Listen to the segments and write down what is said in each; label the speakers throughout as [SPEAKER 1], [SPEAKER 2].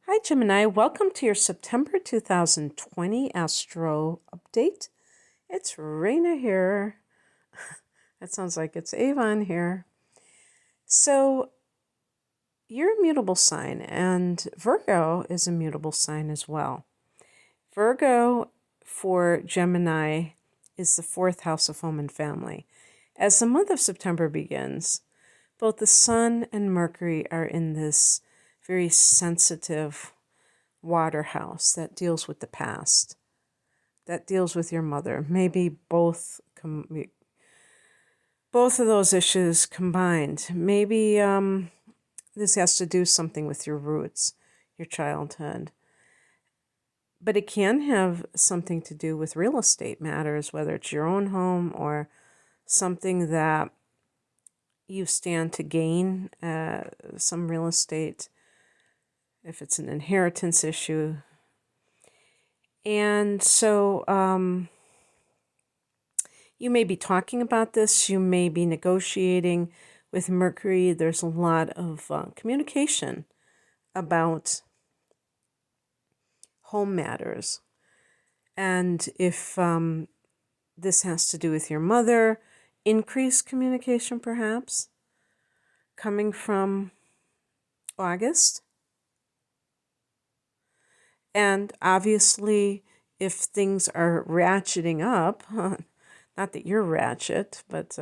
[SPEAKER 1] Hi, Gemini. Welcome to your September 2020 Astro Update. It's Raina here. That sounds like it's Avon here. So, you're a mutable sign, and Virgo is a mutable sign as well. Virgo for Gemini is the fourth house of home and family. As the month of September begins, both the Sun and Mercury are in this very sensitive water house that deals with the past, that deals with your mother. Maybe both of those issues combined. Maybe this has to do something with your roots, your childhood. But it can have something to do with real estate matters, whether it's your own home or something that you stand to gain, some real estate, if it's an inheritance issue. And so you may be talking about this. You may be negotiating with Mercury. There's a lot of communication about home matters. And if this has to do with your mother, increased communication perhaps coming from August. And obviously, if things are ratcheting up, not that you're ratchet, but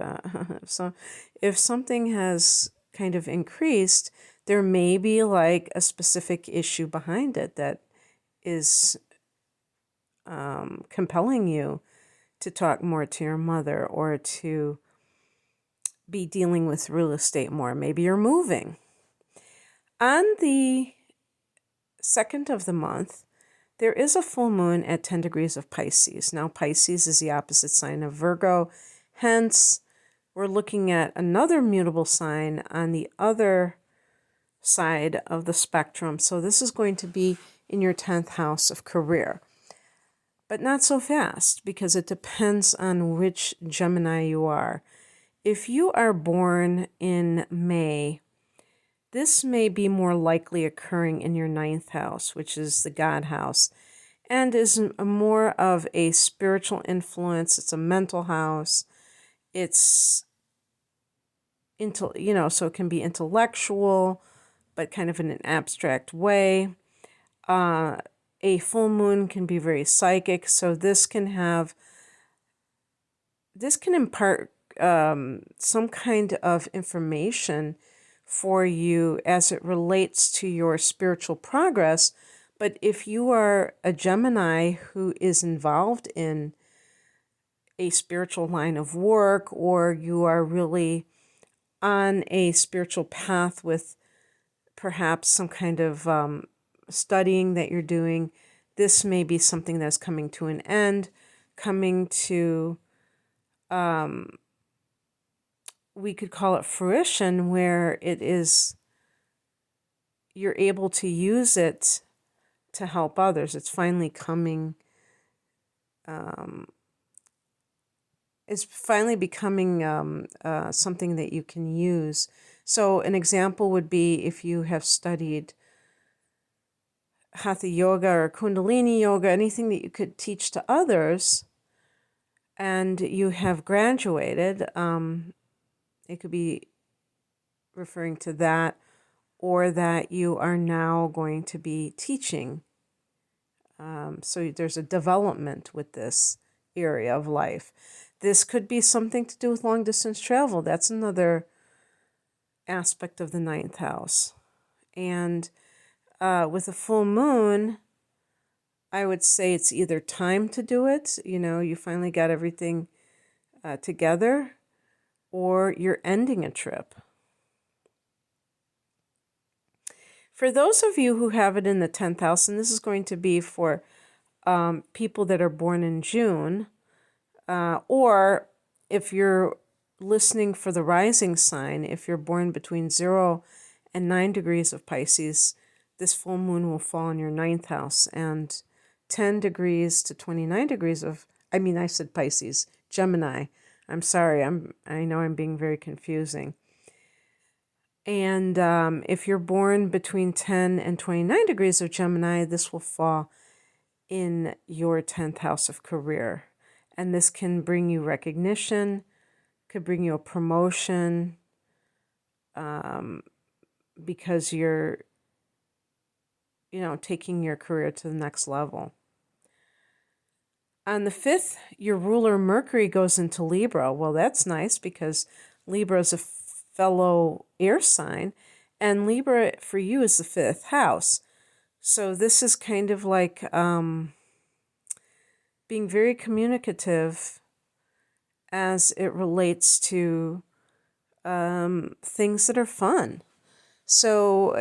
[SPEAKER 1] if something has kind of increased, there may be like a specific issue behind it that is compelling you to talk more to your mother or to be dealing with real estate more. Maybe you're moving. On the 2nd of the month, there is a full moon at 10 degrees of Pisces. Now, Pisces is the opposite sign of Virgo. Hence, we're looking at another mutable sign on the other side of the spectrum. So this is going to be in your 10th house of career. But not so fast, because it depends on which Gemini you are. If you are born in May, this may be more likely occurring in your 9th house, which is the God house, and is more of a spiritual influence. It's a mental house. It's so it can be intellectual, but kind of in an abstract way. A full moon can be very psychic, so this can impart some kind of information for you as it relates to your spiritual progress. But if you are a Gemini who is involved in a spiritual line of work, or you are really on a spiritual path with perhaps some kind of studying that you're doing, this may be something that's coming to an end, coming to we could call it fruition, where you're able to use it to help others. It's finally coming, it's finally becoming something that you can use. So an example would be if you have studied Hatha Yoga or Kundalini Yoga, anything that you could teach to others, and you have graduated, it could be referring to that, or that you are now going to be teaching. So there's a development with this area of life. This could be something to do with long distance travel. That's another aspect of the 9th house. And with a full moon, I would say it's either time to do it, you finally got everything together, or you're ending a trip. For those of you who have it in the 10th house, and this is going to be for people that are born in June, or if you're listening for the rising sign, if you're born between 0 and 9 degrees of Pisces, this full moon will fall in your 9th house. And 10 degrees to 29 degrees I said Pisces, Gemini. I'm sorry, I know I'm being very confusing. And if you're born between 10 and 29 degrees of Gemini, this will fall in your 10th house of career. And this can bring you recognition, could bring you a promotion, because you're, taking your career to the next level. On the 5th, your ruler Mercury goes into Libra. Well, that's nice because Libra is a fellow air sign, and Libra for you is the 5th house. So this is kind of like being very communicative as it relates to things that are fun. So,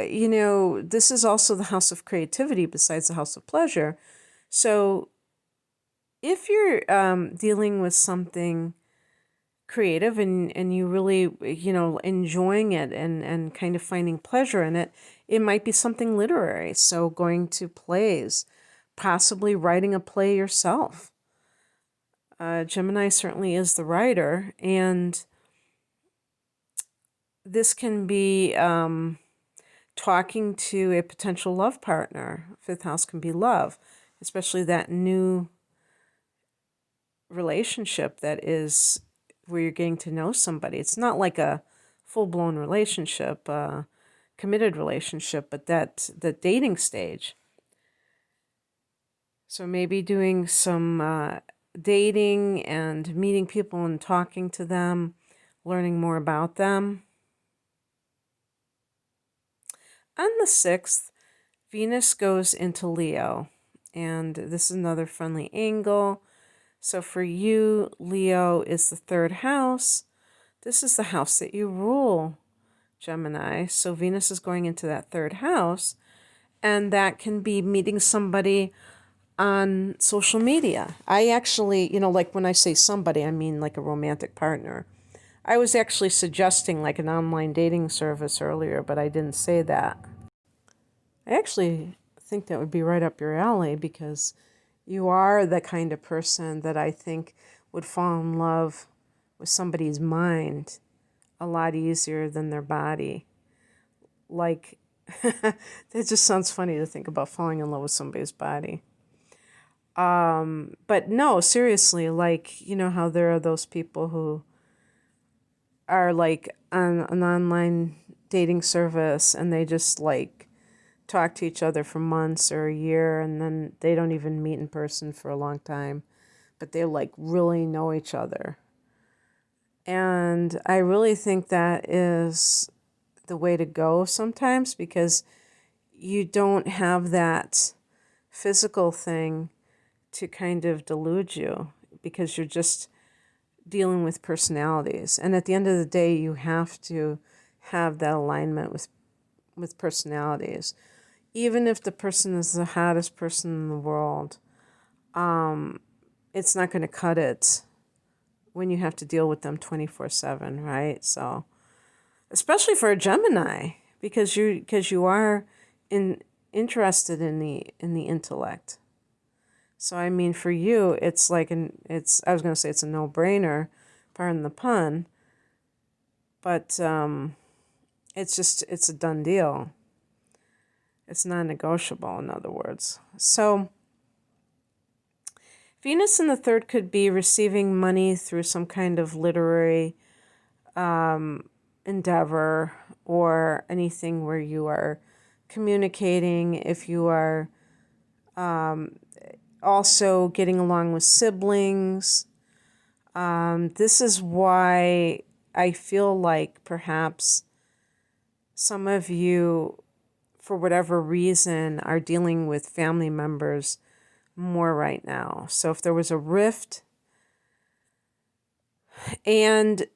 [SPEAKER 1] this is also the house of creativity besides the house of pleasure. So if you're dealing with something creative and you really, enjoying it and kind of finding pleasure in it, it might be something literary. So going to plays, possibly writing a play yourself. Gemini certainly is the writer, and this can be talking to a potential love partner. 5th house can be love, especially that new relationship that is where you're getting to know somebody. It's not like a full-blown relationship, committed relationship, but the dating stage. So maybe doing some dating and meeting people and talking to them, learning more about them. On the 6th, Venus goes into Leo, and this is another friendly angle. So for you, Leo is the 3rd house. This is the house that you rule, Gemini. So Venus is going into that 3rd house, and that can be meeting somebody on social media. I actually, like when I say somebody, I mean like a romantic partner. I was actually suggesting like an online dating service earlier, but I didn't say that. I actually think that would be right up your alley because you are the kind of person that I think would fall in love with somebody's mind a lot easier than their body. Like, it just sounds funny to think about falling in love with somebody's body. But no, seriously, like, how there are those people who are like on an online dating service and they just like talk to each other for months or a year, and then they don't even meet in person for a long time, but they like really know each other. And I really think that is the way to go sometimes, because you don't have that physical thing to kind of delude you, because you're just dealing with personalities. And at the end of the day, you have to have that alignment with personalities. Even if the person is the hottest person in the world, it's not going to cut it when you have to deal with them 24/7, right? So, especially for a Gemini, because you are interested in the intellect. So I mean, for you, it's like I was going to say it's a no-brainer, pardon the pun, but it's a done deal. It's non-negotiable, in other words. So Venus in the 3rd could be receiving money through some kind of literary endeavor or anything where you are communicating. If you are also getting along with siblings. This is why I feel like perhaps some of you, for whatever reason, are dealing with family members more right now. So if there was a rift, and,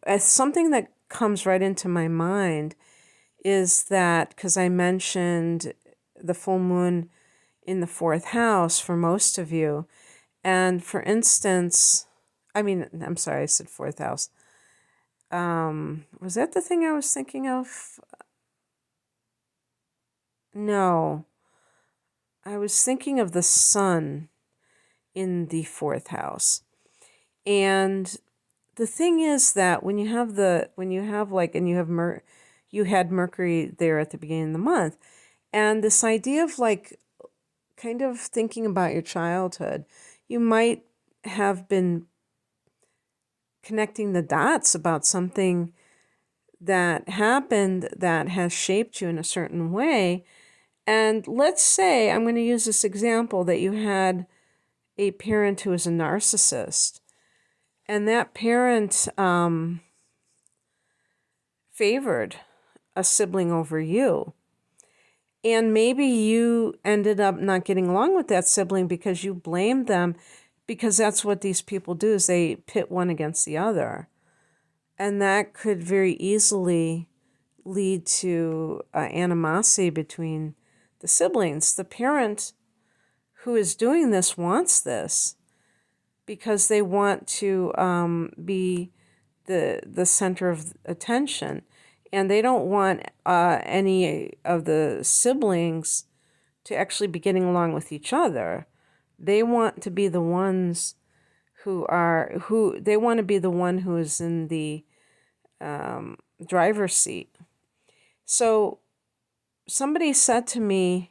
[SPEAKER 1] as something that comes right into my mind is that, because I mentioned the full moon in the 4th house for most of you. And for instance, I'm sorry, I said 4th house. Was that the thing I was thinking of? No. I was thinking of the sun in the 4th house. And the thing is that when you have you had Mercury there at the beginning of the month. And this idea of like kind of thinking about your childhood, you might have been connecting the dots about something that happened that has shaped you in a certain way. And let's say, I'm going to use this example, that you had a parent who is a narcissist, and that parent favored a sibling over you. And maybe you ended up not getting along with that sibling because you blamed them, because that's what these people do, is they pit one against the other. And that could very easily lead to animosity between the siblings. The parent who is doing this wants this because they want to be the center of attention. And they don't want any of the siblings to actually be getting along with each other. They want to be the ones they want to be the one who is in the driver's seat. So somebody said to me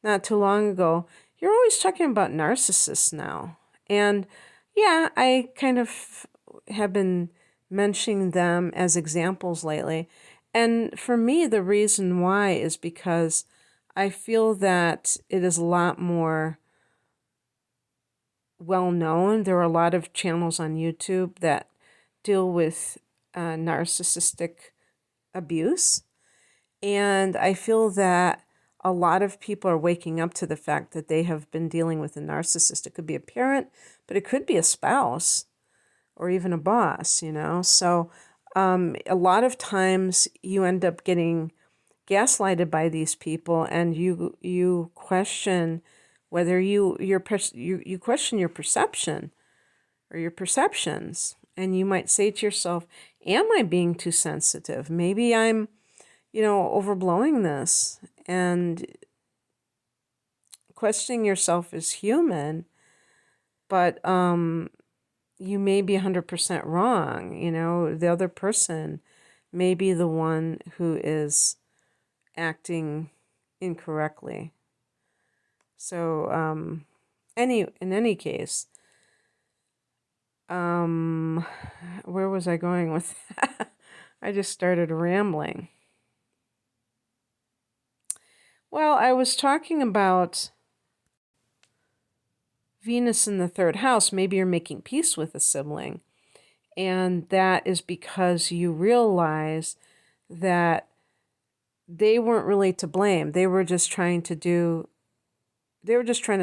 [SPEAKER 1] not too long ago, "You're always talking about narcissists now." And yeah, I kind of have been mentioning them as examples lately. And for me, the reason why is because I feel that it is a lot more well known. There are a lot of channels on YouTube that deal with narcissistic abuse. And I feel that a lot of people are waking up to the fact that they have been dealing with a narcissist. It could be a parent, but it could be a spouse or even a boss, you know. So a lot of times you end up getting gaslighted by these people, and you question whether you question your perception or your perceptions, and you might say to yourself, am I being too sensitive? Maybe I'm overblowing this. And questioning yourself is human, but you may be 100% wrong. The other person may be the one who is acting incorrectly. So in any case, where was I going with that? I just started rambling. Well, I was talking about Venus in the third house. Maybe you're making peace with a sibling, and that is because you realize that they weren't really to blame. They were just trying to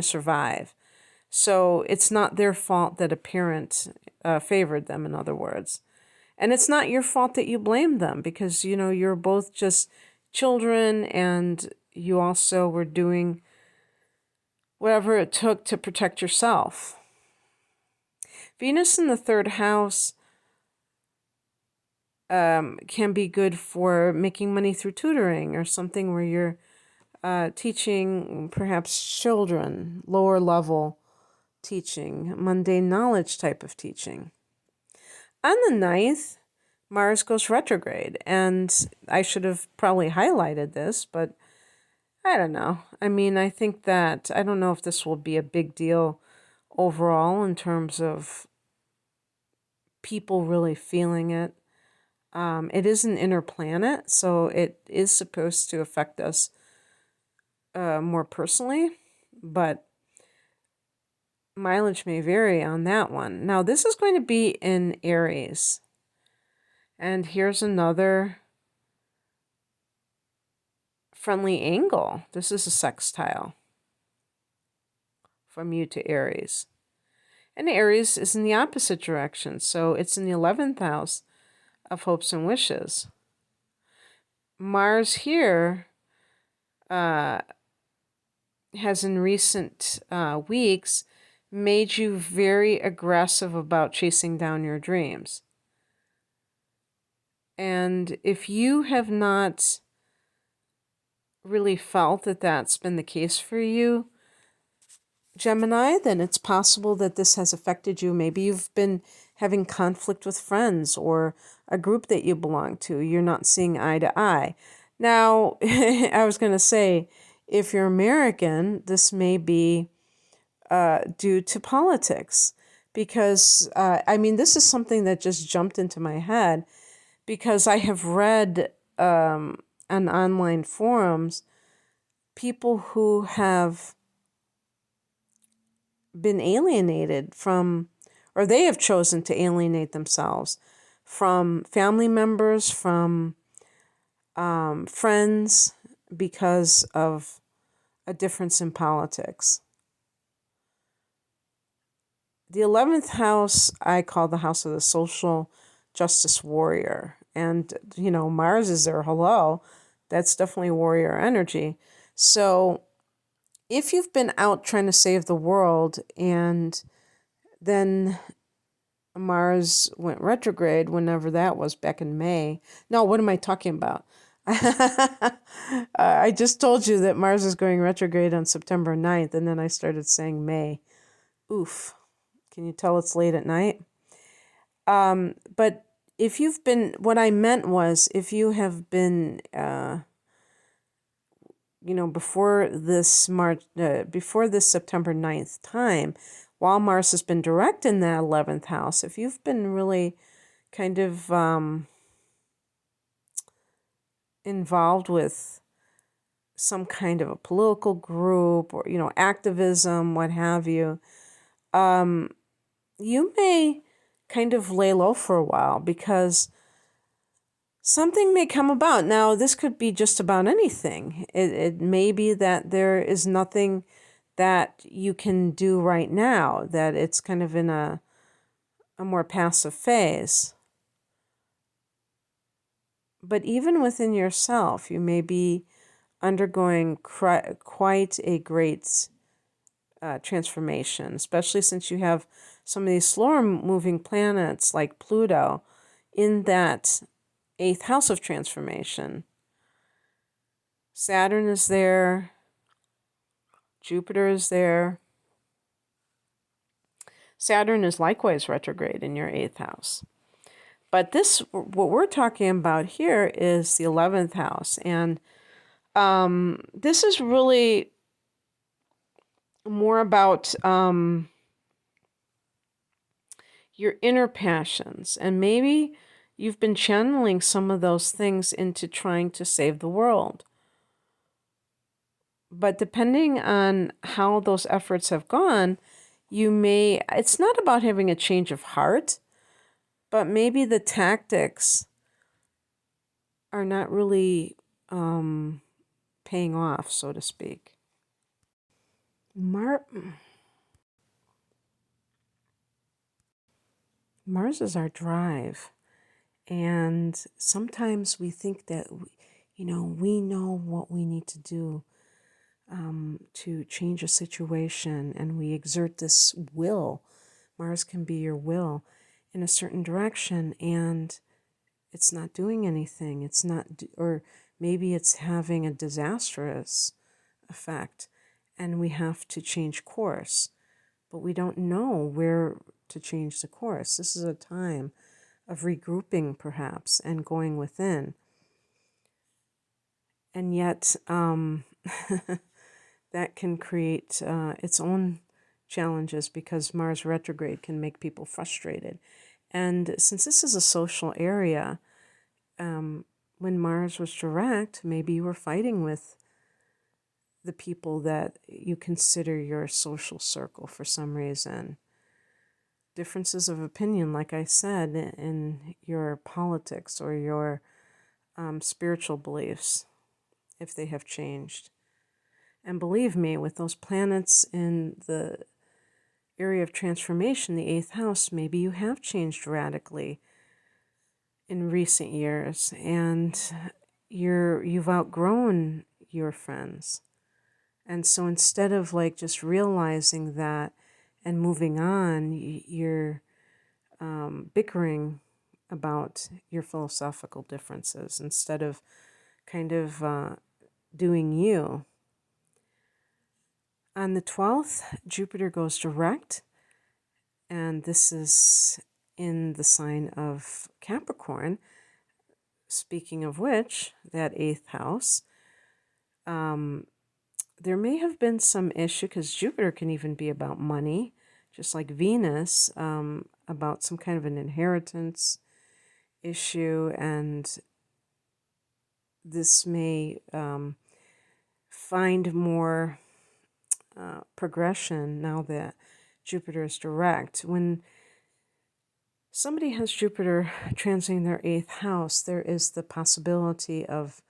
[SPEAKER 1] survive. So it's not their fault that a parent favored them, in other words. And it's not your fault that you blame them, because, you're both just children, and you also were doing whatever it took to protect yourself. Venus in the third house can be good for making money through tutoring or something where you're teaching perhaps children, lower level teaching, mundane knowledge type of teaching. On the 9th, Mars goes retrograde, and I should have probably highlighted this, but I don't know. I mean, I think that, I don't know if this will be a big deal overall in terms of people really feeling it. It is an inner planet, so it is supposed to affect us more personally, but mileage may vary on that one. Now, this is going to be in Aries. And here's another friendly angle. This is a sextile from you to Aries. And Aries is in the opposite direction, so it's in the 11th house of hopes and wishes. Mars here has in recent weeks made you very aggressive about chasing down your dreams. And if you have not really felt that that's been the case for you, Gemini, then it's possible that this has affected you. Maybe you've been having conflict with friends or a group that you belong to, you're not seeing eye to eye. Now, I was going to say, if you're American, this may be due to politics. Because, this is something that just jumped into my head because I have read on online forums people who have been alienated from, or they have chosen to alienate themselves from family members, from friends, because of a difference in politics. The 11th house I call the house of the social justice warrior. And, Mars is there. Hello. That's definitely warrior energy. So if you've been out trying to save the world and then Mars went retrograde, whenever that was, back in May. No, what am I talking about? I just told you that Mars is going retrograde on September 9th, and then I started saying May. Oof. Can you tell it's late at night? But if you've been, what I meant was, if you have been, before this September 9th time, while Mars has been direct in that 11th house, if you've been really kind of involved with some kind of a political group or, activism, what have you, you may kind of lay low for a while because something may come about. Now, this could be just about anything. It may be that there is nothing that you can do right now, that it's kind of in a more passive phase. But even within yourself, you may be undergoing quite a great transformation, especially since you have some of these slower moving planets like Pluto in that 8th house of transformation. Saturn is there. Jupiter is there. Saturn is likewise retrograde in your 8th house. But what we're talking about here is the 11th house. And this is really more about your inner passions. And maybe you've been channeling some of those things into trying to save the world. But depending on how those efforts have gone, it's not about having a change of heart, but maybe the tactics are not really paying off, so to speak. Mars is our drive. And sometimes we think that, we know what we need to do to change a situation, and we exert this will. Mars can be your will in a certain direction, and it's not doing anything. It's not, or maybe it's having a disastrous effect, and we have to change course, but we don't know where to change the course. This is a time of regrouping, perhaps, and going within. And yet, that can create its own challenges because Mars retrograde can make people frustrated. And since this is a social area, when Mars was direct, maybe you were fighting with the people that you consider your social circle for some reason. Differences of opinion, like I said, in your politics or your spiritual beliefs, if they have changed. And believe me, with those planets in the area of transformation, the 8th house, maybe you have changed radically in recent years, and you've outgrown your friends. And so instead of just realizing that and moving on, you're bickering about your philosophical differences instead of kind of doing you. On the 12th, Jupiter goes direct, and this is in the sign of Capricorn. Speaking of which, that 8th house, there may have been some issue, because Jupiter can even be about money, just like Venus, about some kind of an inheritance issue, and this may find more progression now that Jupiter is direct. When somebody has Jupiter transiting their 8th house, there is the possibility of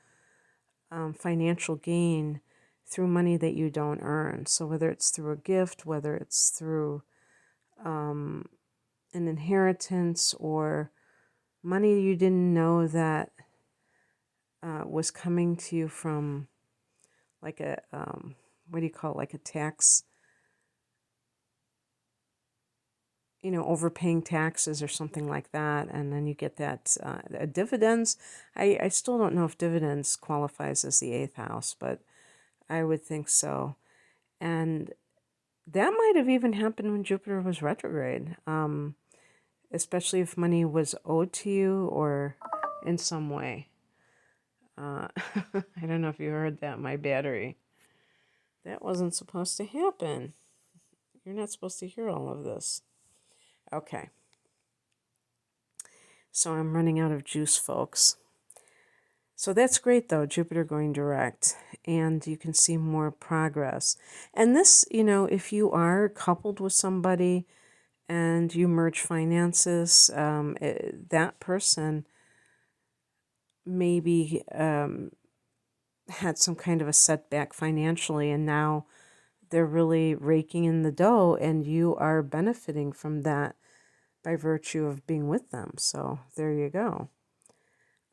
[SPEAKER 1] financial gain through money that you don't earn. So whether it's through a gift, whether it's through an inheritance, or money you didn't know that was coming to you from like a, what do you call it, like a tax, overpaying taxes or something like that, and then you get that dividends. I still don't know if dividends qualifies as the 8th house, but I would think so. And that might have even happened when Jupiter was retrograde, especially if money was owed to you or in some way. I don't know if you heard that, my battery. That wasn't supposed to happen. You're not supposed to hear all of this. Okay. So I'm running out of juice, folks. So that's great, though, Jupiter going direct, and you can see more progress. And this, if you are coupled with somebody and you merge finances, that person maybe had some kind of a setback financially, and now they're really raking in the dough, and you are benefiting from that by virtue of being with them. So there you go.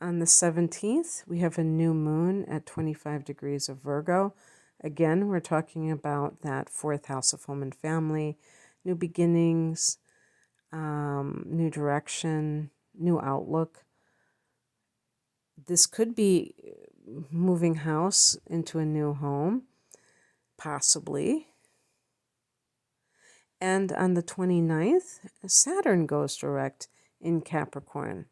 [SPEAKER 1] On the 17th, we have a new moon at 25 degrees of Virgo. Again, we're talking about that 4th house of home and family, new beginnings, new direction, new outlook. This could be moving house into a new home, possibly. And on the 29th, Saturn goes direct in Capricorn,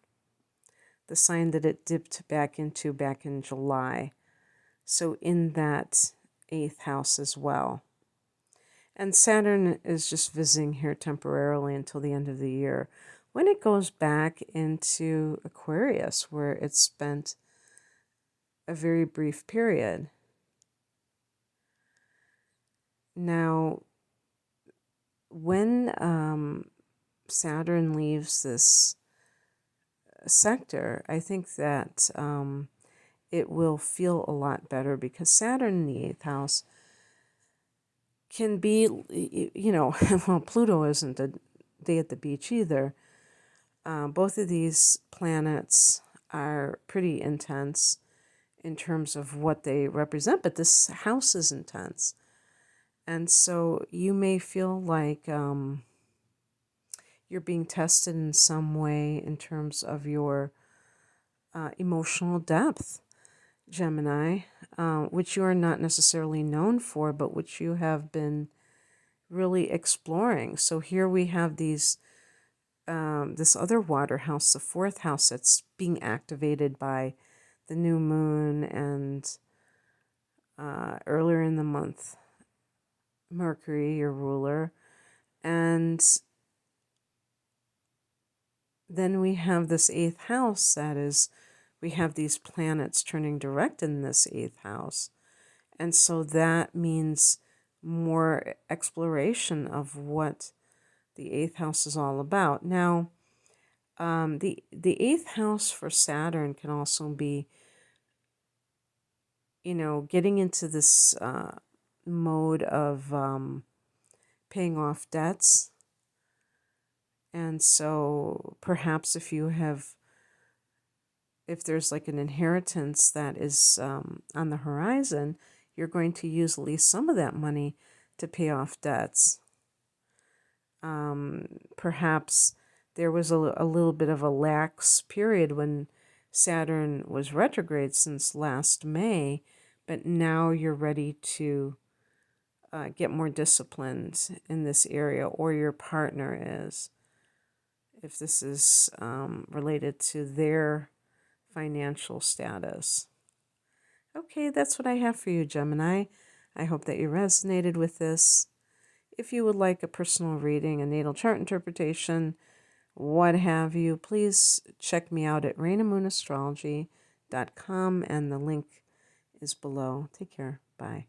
[SPEAKER 1] the sign that it dipped back into back in July. So in that 8th house as well. And Saturn is just visiting here temporarily until the end of the year, when it goes back into Aquarius, where it spent a very brief period. Now, when Saturn leaves this sector, I think that it will feel a lot better, because Saturn in the 8th house can be, well, Pluto isn't a day at the beach either. Both of these planets are pretty intense in terms of what they represent, but this house is intense. And so you may feel like you're being tested in some way in terms of your emotional depth, Gemini, which you are not necessarily known for, but which you have been really exploring. So here we have these this other water house, the 4th house, that's being activated by the new moon, and earlier in the month, Mercury, your ruler. And then we have this 8th house, that is, we have these planets turning direct in this 8th house. And so that means more exploration of what the 8th house is all about. Now, the 8th house for Saturn can also be, getting into this mode of paying off debts. And so perhaps if there's like an inheritance that is on the horizon, you're going to use at least some of that money to pay off debts. Perhaps there was a little bit of a lax period when Saturn was retrograde since last May, but now you're ready to get more disciplined in this area, or your partner is. if this is related to their financial status. Okay, that's what I have for you, Gemini. I hope that you resonated with this. If you would like a personal reading, a natal chart interpretation, what have you, please check me out at rainamoonastrology.com, and the link is below. Take care. Bye.